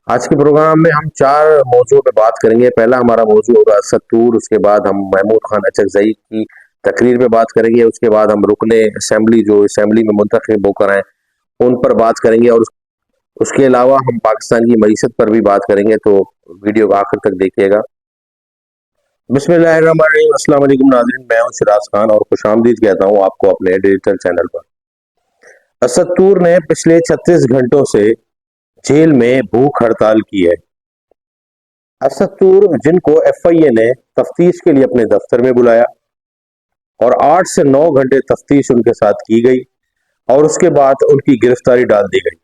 आज के प्रोग्राम में हम 4 मौजूओं पे बात करेंगे। पहला हमारा मौजू होगा असद तूर, उसके बाद हम महमूद खान अचकज़ई की तकरीर पे बात करेंगे, उसके बाद हम रुकने असेंबली जो असेंबली में मुंतखब होकर हैं उन पर बात करेंगे, और उसके अलावा हम पाकिस्तान की मईशत पर भी बात करेंगे। तो वीडियो को आखिर तक देखिएगा। बिस्मिल्लाहिर्रहमानिर्रहीम, अस्सलाम वालेकुम नाज़रीन, मैं हूं सिराज खान और खुशामदीद कहता हूं आपको अपने डिजिटल चैनल पर। असद तूर ने पिछले 36 घंटों से जेल में भूख हड़ताल की है। असद तूर, जिनको FIA ने तफ्तीश के लिए अपने दफ्तर में बुलाया और 8 से 9 घंटे तफ्तीश उनके साथ की गई और उसके बाद उनकी गिरफ्तारी डाल दी गई।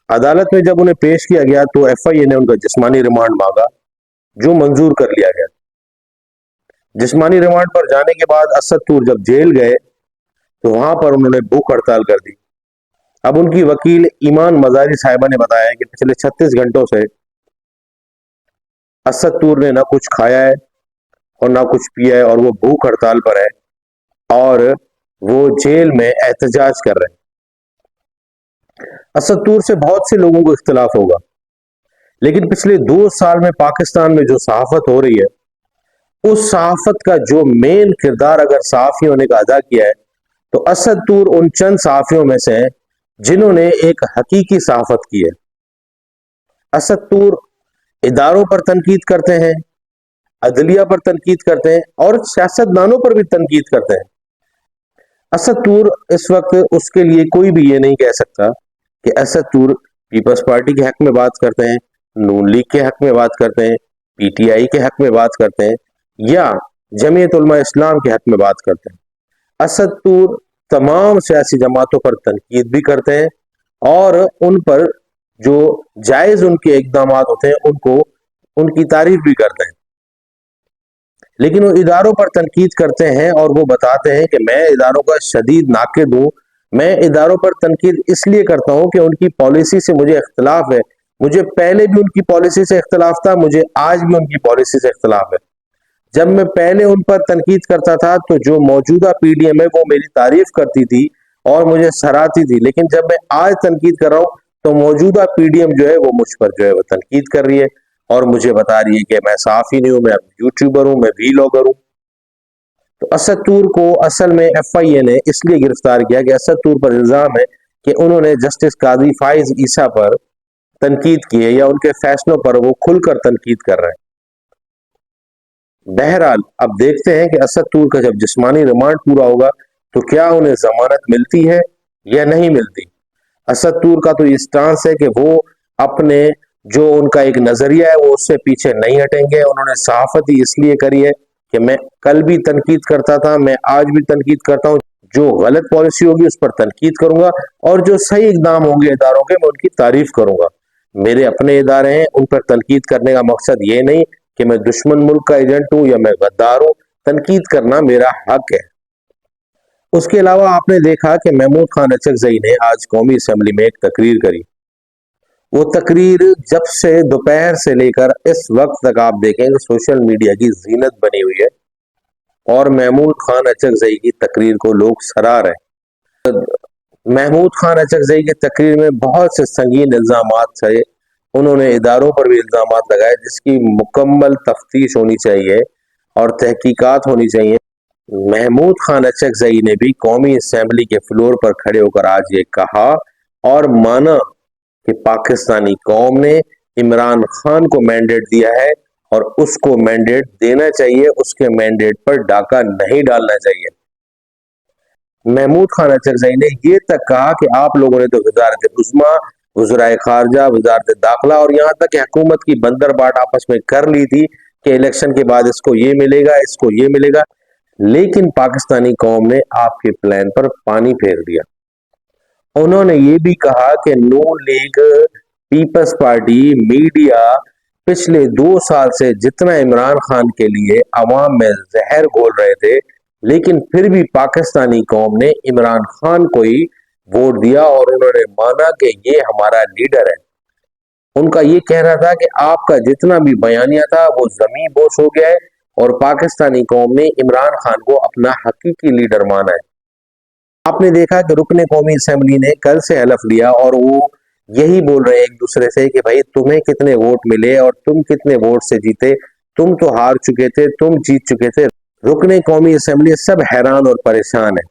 अदालत में जब उन्हें पेश किया गया तो FIA ने उनका जिस्मानी रिमांड मांगा, जो मंजूर कर लिया गया। जिस्मानी रिमांड पर जाने के बाद असद तूर जब जेल गए तो वहां पर उन्होंने भूख हड़ताल कर दी। अब उनकी वकील ईमान मजारी साहिबा ने बताया कि पिछले 36 घंटों से असद तूर ने ना कुछ खाया है और ना कुछ पिया है और वो भूख हड़ताल पर है और वो जेल में एहतजाज कर रहे हैं। असद तूर से बहुत से लोगों को इख्तिलाफ होगा, लेकिन पिछले 2 साल में पाकिस्तान में जो सहाफत हो रही है, उस सहाफत का जो मेन किरदार अगर सहाफियों ने अदा किया है तो असद तूर उन चंद सहाफियों में से हैं जिन्होंने एक हकीकी सहाफत की है। असद तूर इदारों पर तनकीद करते हैं, अदलिया पर तनकीद करते हैं और सियासतदानों पर भी तनकीद करते हैं। असद तूर इस वक्त उसके लिए कोई भी ये नहीं कह सकता कि असद तूर पीपल्स पार्टी के हक में बात करते हैं, नून लीग के हक में बात करते हैं, PTI के हक में बात करते हैं या जमीयत उलमा इस्लाम के हक में बात करते हैं। असद तूर तमाम सियासी जमातों पर तनकीद भी करते हैं और उन पर जो जायज उनके इकदाम होते हैं उनको उनकी तारीफ भी करते हैं। लेकिन वो इदारों पर तनकीद करते हैं और वो बताते हैं कि मैं इदारों का शदीद नाकिद हूं। मैं इदारों पर तनकीद इसलिए करता हूं कि उनकी पॉलिसी से मुझे इख्तिलाफ है। मुझे पहले भी उनकी पॉलिसी से इख्तिलाफ था, मुझे आज भी उनकी पॉलिसी से इख्तिलाफ है। जब मैं पहले उन पर तनकीद करता था तो जो मौजूदा PDM है वो मेरी तारीफ करती थी और मुझे सराहती थी, लेकिन जब मैं आज तनकीद कर रहा हूं तो मौजूदा PDM जो है वो मुझ पर जो है वो तनकीद कर रही है और मुझे बता रही है कि मैं सहाफी नहीं हूं, मैं यूट्यूबर हूं, मैं व्लॉगर हूं। तो असद तूर को असल में FIA ने इसलिए गिरफ्तार किया कि असद तूर पर इल्जाम है कि उन्होंने जस्टिस काजी फाइज ईसा पर तनकीद की है या उनके फैसलों पर वो खुलकर तनकीद कर रहे हैं। बहरहाल अब देखते हैं कि असद तूर का जब जिस्मानी रिमांड पूरा होगा तो क्या उन्हें जमानत मिलती है या नहीं मिलती। असद तूर का तो ये स्टांस है कि वो अपने जो उनका एक नजरिया है वो उससे पीछे नहीं हटेंगे। उन्होंने सहाफत ही इसलिए करी है कि मैं कल भी तनकीद करता था, मैं आज भी तनकीद करता हूं। जो गलत पॉलिसी होगी उस पर तनकीद करूंगा और जो सही इकदाम होंगे इदारों के मैं उनकी तारीफ करूंगा। मेरे अपने इदारे हैं, उन पर तनकीद करने का मकसद ये नहीं कि मैं दुश्मन मुल्क का एजेंट हूं या मैं गद्दार हूं। तनकीद करना मेरा हक है। उसके अलावा आपने देखा कि महमूद खान अचकज़ई ने आज कौमी असेंबली में एक तकरीर करी। वो तकरीर जब से दोपहर से लेकर इस वक्त तक आप देखेंगे सोशल मीडिया की जीनत बनी हुई है और महमूद खान अचकज़ई की तकरीर को लोग सराह रहे हैं। महमूद खान अचकज़ई की तकरीर में बहुत से संगीन इल्जामात थे। उन्होंने इदारों पर भी इल्जामात लगाए जिसकी मुकम्मल तफ्तीश होनी चाहिए और तहकीकात होनी चाहिए। महमूद खान अचकज़ई ने भी कौमी असेंबली के फ्लोर पर खड़े होकर आज ये कहा और माना कि पाकिस्तानी कौम ने इमरान खान को मैंडेट दिया है और उसको मैंडेट देना चाहिए, उसके मैंडेट पर डाका नहीं डालना चाहिए। महमूद खान अचकज़ई ने ये तक कहा कि आप लोगों ने तो वज़ारत उज़्मा, वज़राए खारजा, वज़ारत दाखिला और यहाँ तक कि हुकूमत की बंदर बाट आपस में कर ली थी कि इलेक्शन के बाद इसको ये मिलेगा, इसको ये मिलेगा, लेकिन पाकिस्तानी कौम ने आपके प्लान पर पानी फेर दिया। उन्होंने ये भी कहा कि नून लीग, पीपल्स पार्टी, मीडिया पिछले 2 साल से जितना इमरान खान के लिए अवाम में जहर घोल रहे थे, लेकिन फिर भी पाकिस्तानी कौम ने इमरान खान को ही वोट दिया और उन्होंने माना कि ये हमारा लीडर है। उनका ये कहना था कि आपका जितना भी बयानिया था वो जमीन बोस हो गया है और पाकिस्तानी कौम ने इमरान खान को अपना हकीकी लीडर माना है। आपने देखा कि रुकने कौमी असेंबली ने कल से हलफ लिया और वो یہی بول رہے ہیں ایک دوسرے سے کہ بھائی تمہیں کتنے ووٹ ملے اور تم کتنے ووٹ سے جیتے، تم تو ہار چکے تھے، تم جیت چکے تھے۔ رکن قومی اسمبلی سب حیران اور پریشان ہیں،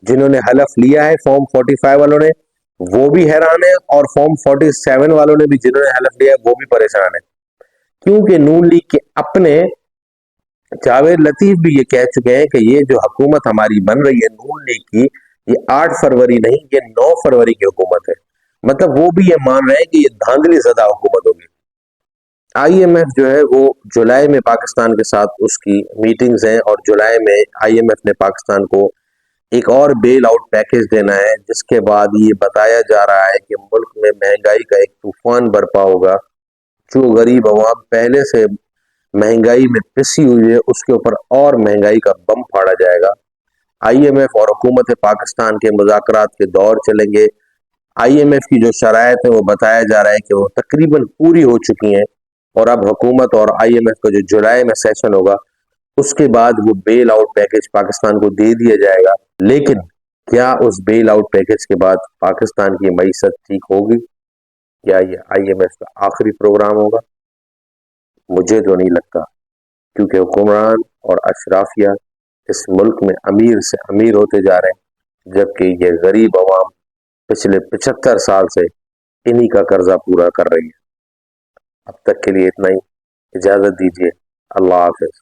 جنہوں نے حلف لیا ہے فارم 45 والوں نے وہ بھی حیران ہیں، اور فارم 47 والوں نے بھی جنہوں نے حلف لیا ہے وہ بھی پریشان ہیں، کیونکہ نون لیگ کے اپنے جاوید لطیف بھی یہ کہہ چکے ہیں کہ یہ جو حکومت ہماری بن رہی ہے نون لیگ کی، یہ 8 فروری نہیں، یہ 9 فروری کی حکومت ہے۔ مطلب وہ بھی یہ مان رہے ہیں کہ یہ دھاندلی زدہ حکومت ہوگی۔ آئی ایم ایف جو ہے وہ جولائی میں پاکستان کے ساتھ اس کی میٹنگز ہیں، اور جولائی میں آئی ایم ایف نے پاکستان کو ایک اور بیل آؤٹ پیکج دینا ہے، جس کے بعد یہ بتایا جا رہا ہے کہ ملک میں مہنگائی کا ایک طوفان برپا ہوگا۔ جو غریب عوام پہلے سے مہنگائی میں پسی ہوئی ہے اس کے اوپر اور مہنگائی کا بم پھاڑا جائے گا۔ آئی ایم ایف اور حکومت پاکستان کے مذاکرات کے دور چلیں گے۔ آئی ایم ایف کی جو شرائط ہیں وہ بتایا جا رہا ہے کہ وہ تقریباً پوری ہو چکی ہیں، اور اب حکومت اور آئی ایم ایف کا جو جولائی میں سیشن ہوگا اس کے بعد وہ بیل آؤٹ پیکج پاکستان کو دے دیا جائے گا۔ لیکن کیا اس بیل آؤٹ پیکج کے بعد پاکستان کی معیشت ٹھیک ہوگی؟ کیا یہ آئی ایم ایف کا آخری پروگرام ہوگا؟ مجھے تو نہیں لگتا، کیونکہ حکمران اور اشرافیہ اس ملک میں امیر سے امیر ہوتے جا رہے ہیں، جبکہ یہ غریب عوام پچھلے 75 سال سے انہی کا قرضہ پورا کر رہی ہے۔ اب تک کے لیے اتنا ہی، اجازت دیجیے، اللہ حافظ۔